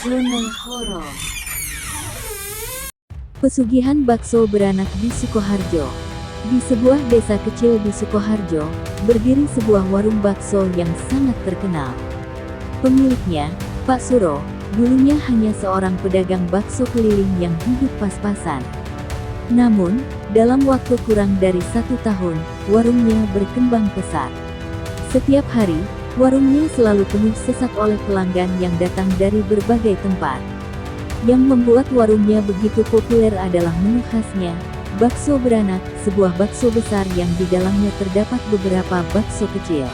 Zona horor. Pesugihan bakso beranak di Sukoharjo. Di sebuah desa kecil di Sukoharjo, berdiri sebuah warung bakso yang sangat terkenal. Pemiliknya, Pak Suro, dulunya hanya seorang pedagang bakso keliling yang hidup pas-pasan. Namun, dalam waktu kurang dari 1 tahun, warungnya berkembang pesat. Setiap hari, warungnya selalu penuh sesak oleh pelanggan yang datang dari berbagai tempat. Yang membuat warungnya begitu populer adalah menu khasnya, bakso beranak, sebuah bakso besar yang di dalamnya terdapat beberapa bakso kecil.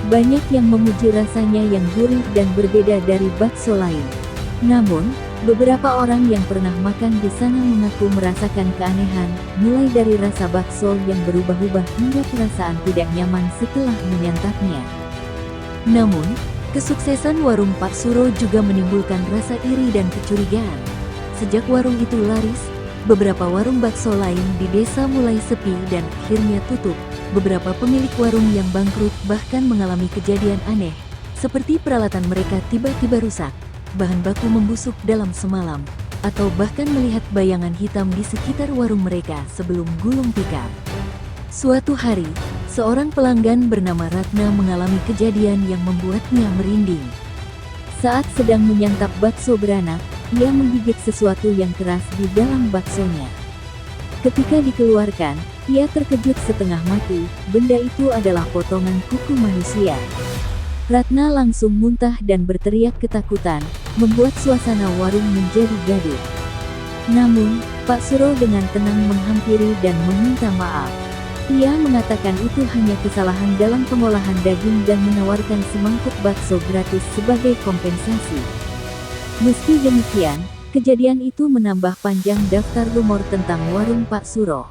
Banyak yang memuji rasanya yang gurih dan berbeda dari bakso lain. Namun, beberapa orang yang pernah makan di sana mengaku merasakan keanehan, mulai dari rasa bakso yang berubah-ubah hingga perasaan tidak nyaman setelah menyantapnya. Namun, kesuksesan warung Pak Suro juga menimbulkan rasa iri dan kecurigaan. Sejak warung itu laris, beberapa warung bakso lain di desa mulai sepi dan akhirnya tutup. Beberapa pemilik warung yang bangkrut bahkan mengalami kejadian aneh, seperti peralatan mereka tiba-tiba rusak, bahan baku membusuk dalam semalam, atau bahkan melihat bayangan hitam di sekitar warung mereka sebelum gulung tikar. Suatu hari, seorang pelanggan bernama Ratna mengalami kejadian yang membuatnya merinding. Saat sedang menyantap bakso beranak, ia menggigit sesuatu yang keras di dalam baksonya. Ketika dikeluarkan, ia terkejut setengah mati, benda itu adalah potongan kuku manusia. Ratna langsung muntah dan berteriak ketakutan, membuat suasana warung menjadi gaduh. Namun, Pak Suro dengan tenang menghampiri dan meminta maaf. Ia mengatakan itu hanya kesalahan dalam pengolahan daging dan menawarkan semangkuk bakso gratis sebagai kompensasi. Meski demikian, kejadian itu menambah panjang daftar rumor tentang warung Pak Suro.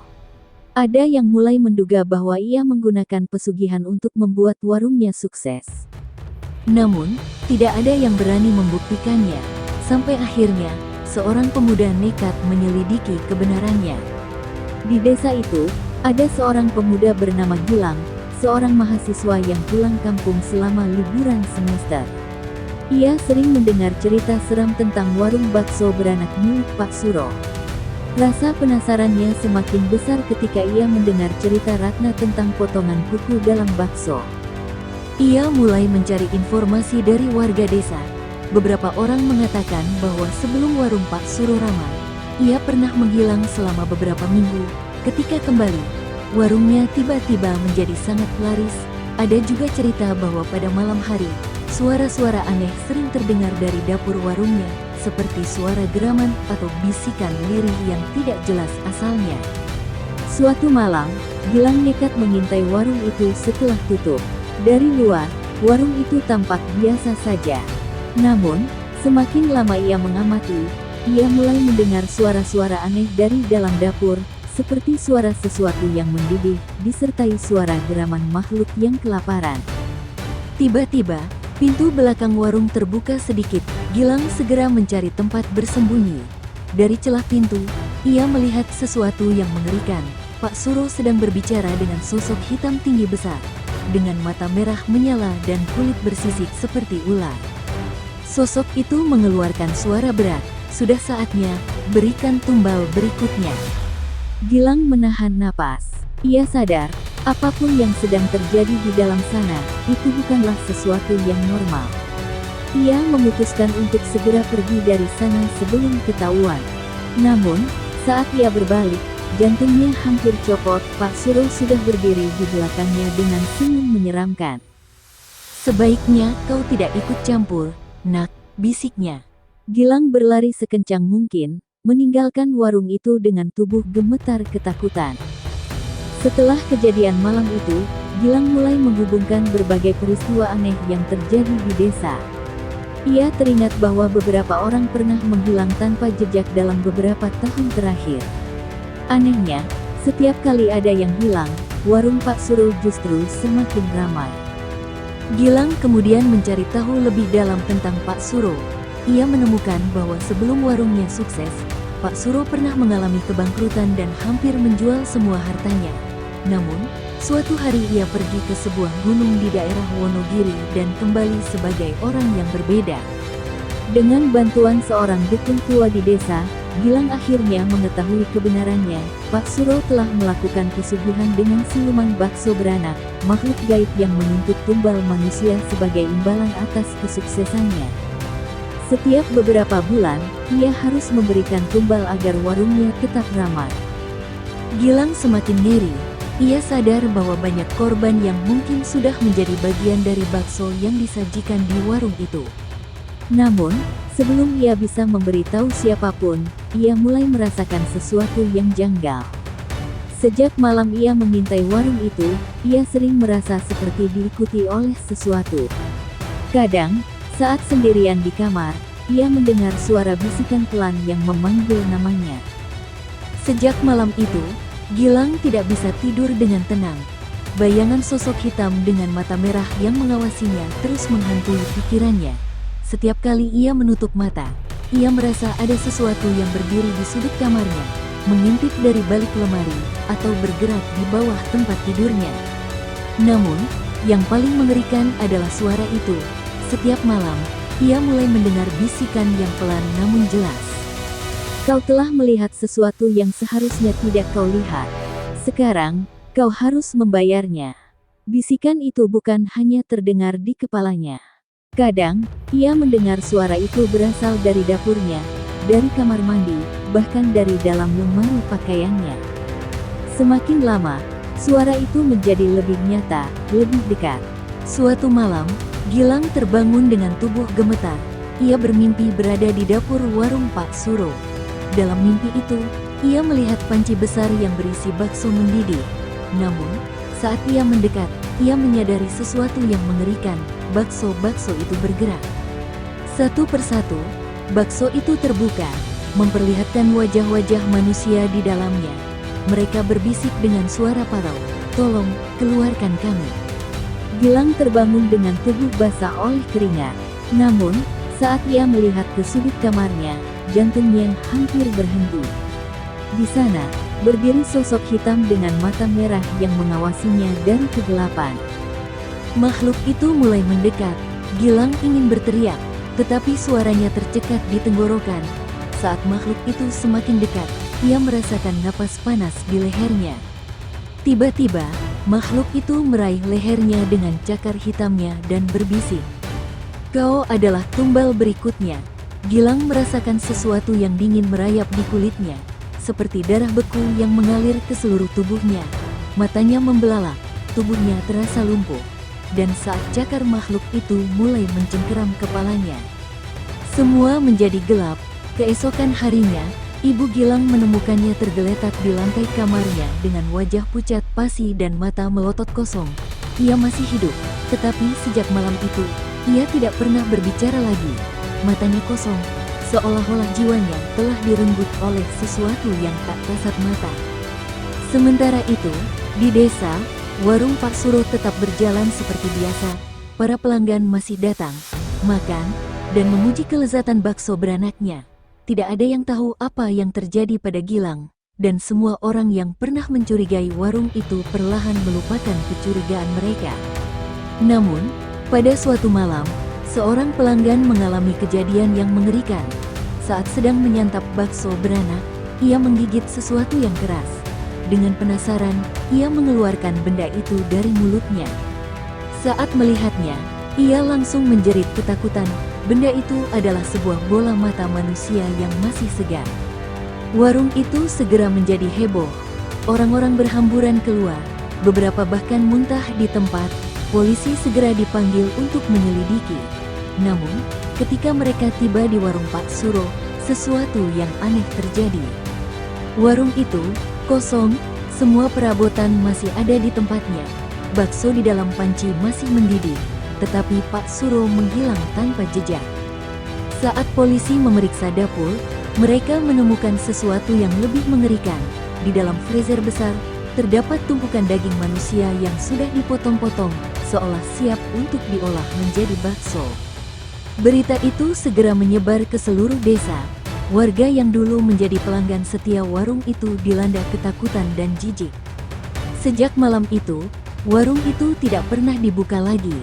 Ada yang mulai menduga bahwa ia menggunakan pesugihan untuk membuat warungnya sukses. Namun, tidak ada yang berani membuktikannya. Sampai akhirnya, seorang pemuda nekat menyelidiki kebenarannya. Di desa itu, ada seorang pemuda bernama Gilang, seorang mahasiswa yang pulang kampung selama liburan semester. Ia sering mendengar cerita seram tentang warung bakso beranak milik Pak Suro. Rasa penasarannya semakin besar ketika ia mendengar cerita Ratna tentang potongan kuku dalam bakso. Ia mulai mencari informasi dari warga desa. Beberapa orang mengatakan bahwa sebelum warung Pak Suro ramai, ia pernah menghilang selama beberapa minggu. Ketika kembali, warungnya tiba-tiba menjadi sangat laris. Ada juga cerita bahwa pada malam hari, suara-suara aneh sering terdengar dari dapur warungnya, seperti suara geraman atau bisikan lirih yang tidak jelas asalnya. Suatu malam, Gilang nekat mengintai warung itu setelah tutup. Dari luar, warung itu tampak biasa saja. Namun, semakin lama ia mengamati, ia mulai mendengar suara-suara aneh dari dalam dapur, seperti suara sesuatu yang mendidih, disertai suara geraman makhluk yang kelaparan. Tiba-tiba, pintu belakang warung terbuka sedikit. Gilang segera mencari tempat bersembunyi. Dari celah pintu, ia melihat sesuatu yang mengerikan. Pak Suro sedang berbicara dengan sosok hitam tinggi besar, dengan mata merah menyala dan kulit bersisik seperti ular. Sosok itu mengeluarkan suara berat. Sudah saatnya, berikan tumbal berikutnya. Gilang menahan napas. Ia sadar, apapun yang sedang terjadi di dalam sana, itu bukanlah sesuatu yang normal. Ia memutuskan untuk segera pergi dari sana sebelum ketahuan. Namun, saat ia berbalik, jantungnya hampir copot. Pak Suro sudah berdiri di belakangnya dengan senyum menyeramkan. "Sebaiknya kau tidak ikut campur, nak," bisiknya. Gilang berlari sekencang mungkin, meninggalkan warung itu dengan tubuh gemetar ketakutan. Setelah kejadian malam itu, Gilang mulai menghubungkan berbagai peristiwa aneh yang terjadi di desa. Ia teringat bahwa beberapa orang pernah menghilang tanpa jejak dalam beberapa tahun terakhir. Anehnya, setiap kali ada yang hilang, warung Pak Suro justru semakin ramai. Gilang kemudian mencari tahu lebih dalam tentang Pak Suro. Ia menemukan bahwa sebelum warungnya sukses, Pak Suro pernah mengalami kebangkrutan dan hampir menjual semua hartanya. Namun, suatu hari ia pergi ke sebuah gunung di daerah Wonogiri dan kembali sebagai orang yang berbeda. Dengan bantuan seorang dukun tua di desa, Gilang akhirnya mengetahui kebenarannya. Pak Suro telah melakukan pesugihan dengan siluman bakso beranak, makhluk gaib yang menuntut tumbal manusia sebagai imbalan atas kesuksesannya. Setiap beberapa bulan, ia harus memberikan tumbal agar warungnya tetap ramai. Gilang semakin ngeri. Ia sadar bahwa banyak korban yang mungkin sudah menjadi bagian dari bakso yang disajikan di warung itu. Namun, sebelum ia bisa memberitahu siapapun, ia mulai merasakan sesuatu yang janggal. Sejak malam ia mengintai warung itu, ia sering merasa seperti diikuti oleh sesuatu. Kadang, saat sendirian di kamar, ia mendengar suara bisikan pelan yang memanggil namanya. Sejak malam itu, Gilang tidak bisa tidur dengan tenang. Bayangan sosok hitam dengan mata merah yang mengawasinya terus menghantui pikirannya. Setiap kali ia menutup mata, ia merasa ada sesuatu yang berdiri di sudut kamarnya, mengintip dari balik lemari, atau bergerak di bawah tempat tidurnya. Namun, yang paling mengerikan adalah suara itu. Setiap malam, ia mulai mendengar bisikan yang pelan namun jelas. Kau telah melihat sesuatu yang seharusnya tidak kau lihat. Sekarang, kau harus membayarnya. Bisikan itu bukan hanya terdengar di kepalanya. Kadang, ia mendengar suara itu berasal dari dapurnya, dari kamar mandi, bahkan dari dalam lemari pakaiannya. Semakin lama, suara itu menjadi lebih nyata, lebih dekat. Suatu malam, Gilang terbangun dengan tubuh gemetar. Ia bermimpi berada di dapur warung Pak Suro. Dalam mimpi itu, ia melihat panci besar yang berisi bakso mendidih. Namun, saat ia mendekat, ia menyadari sesuatu yang mengerikan. Bakso-bakso itu bergerak. Satu persatu, bakso itu terbuka, memperlihatkan wajah-wajah manusia di dalamnya. Mereka berbisik dengan suara parau, "Tolong, keluarkan kami." Gilang terbangun dengan tubuh basah oleh keringat. Namun, saat ia melihat ke sudut kamarnya, jantungnya hampir berhenti. Di sana, berdiri sosok hitam dengan mata merah yang mengawasinya dari kegelapan. Makhluk itu mulai mendekat. Gilang ingin berteriak, tetapi suaranya tercekat di tenggorokan. Saat makhluk itu semakin dekat, ia merasakan napas panas di lehernya. Tiba-tiba, makhluk itu meraih lehernya dengan cakar hitamnya dan berbisik, "Kau adalah tumbal berikutnya." Gilang merasakan sesuatu yang dingin merayap di kulitnya, seperti darah beku yang mengalir ke seluruh tubuhnya. Matanya membelalak, tubuhnya terasa lumpuh. Dan saat cakar makhluk itu mulai mencengkeram kepalanya, semua menjadi gelap. Keesokan harinya, Ibu Gilang menemukannya tergeletak di lantai kamarnya dengan wajah pucat pasi dan mata melotot kosong. Ia masih hidup, tetapi sejak malam itu, ia tidak pernah berbicara lagi. Matanya kosong, seolah-olah jiwanya telah direnggut oleh sesuatu yang tak kasat mata. Sementara itu, di desa, warung Pak Suro tetap berjalan seperti biasa. Para pelanggan masih datang, makan, dan memuji kelezatan bakso beranaknya. Tidak ada yang tahu apa yang terjadi pada Gilang, dan semua orang yang pernah mencurigai warung itu perlahan melupakan kecurigaan mereka. Namun, pada suatu malam, seorang pelanggan mengalami kejadian yang mengerikan. Saat sedang menyantap bakso beranak, ia menggigit sesuatu yang keras. Dengan penasaran, ia mengeluarkan benda itu dari mulutnya. Saat melihatnya, ia langsung menjerit ketakutan. Benda itu adalah sebuah bola mata manusia yang masih segar. Warung itu segera menjadi heboh. Orang-orang berhamburan keluar, beberapa bahkan muntah di tempat. Polisi segera dipanggil untuk menyelidiki. Namun, ketika mereka tiba di warung Pak Suro, sesuatu yang aneh terjadi. Warung itu kosong, semua perabotan masih ada di tempatnya. Bakso di dalam panci masih mendidih, tetapi Pak Suro menghilang tanpa jejak. Saat polisi memeriksa dapur, mereka menemukan sesuatu yang lebih mengerikan. Di dalam freezer besar, terdapat tumpukan daging manusia yang sudah dipotong-potong, seolah siap untuk diolah menjadi bakso. Berita itu segera menyebar ke seluruh desa. Warga yang dulu menjadi pelanggan setia warung itu dilanda ketakutan dan jijik. Sejak malam itu, warung itu tidak pernah dibuka lagi.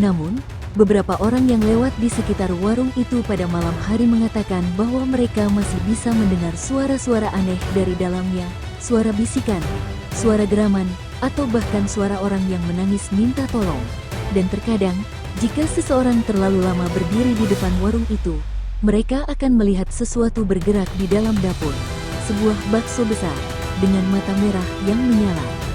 Namun, Beberapa orang yang lewat di sekitar warung itu pada malam hari mengatakan bahwa mereka masih bisa mendengar suara-suara aneh dari dalamnya, suara bisikan, suara geraman, atau bahkan suara orang yang menangis minta tolong. Dan terkadang, jika seseorang terlalu lama berdiri di depan warung itu, mereka akan melihat sesuatu bergerak di dalam dapur. Sebuah bakso besar, dengan mata merah yang menyala.